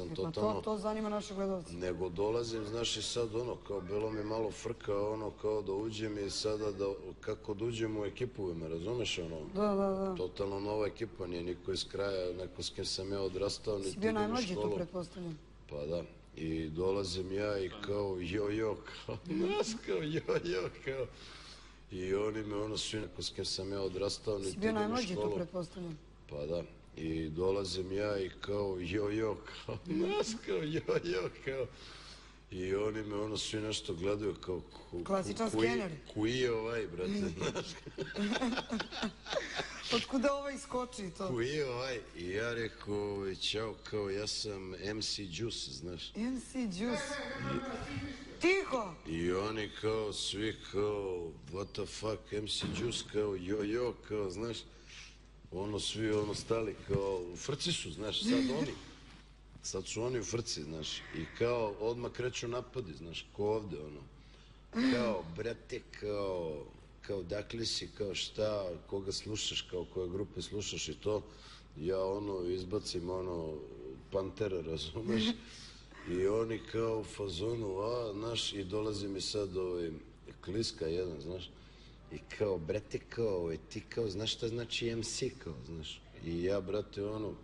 sam Pa totalno... to zanima naše gledalce. Nego dolazim, znaš, i sad ono, kao bilo mi malo frka, ono, kao da uđem i sada da, kako da uđem u ekipu, me razumeš, ono? Da. Totalno nova ekipa, nije niko iz kraja, neko s kim sam ja odrastao, ni Si ti bio idem u najmlađi tu, školu. pretpostavljam. Pa da, i dolazim ja i kao jo, kao, znaš, kao jo, kao. I oni me, ono, svi neko s kim sam ja odrastao, ni Si ti bio idem u najmlađi tu, školu. pretpostavljam. Pa da, i dolazim ja i kao jo, kao, znaš, kao jo, kao. I oni me ono svi nešto gledaju kao Klasičan skener. Koji je ovaj, brate, znaš? Otkuda ovaj skoči to? Koji je ovaj? I ja rekao, čao, kao ja sam MC Juice, znaš? MC Juice. Tiho! I oni kao, svi kao, what the fuck, MC Juice, kao jo, kao, znaš? Ono, svi ono stali kao, u frci su, znaš, sad su oni u frci, znaš, i kao odmah kreću napadi, znaš, ko ovde, ono, kao, brate, kao, dakle si, kao šta, koga slušaš, kao koje grupe slušaš i to, ja ono, izbacim, ono, Pantera, razumeš, i oni kao u fazonu, znaš, i dolazi mi sad Kliska jedan, znaš, i kao, brate, kao, ti kao, znaš šta znači MC, kao, znaš, i ja, brate, ono,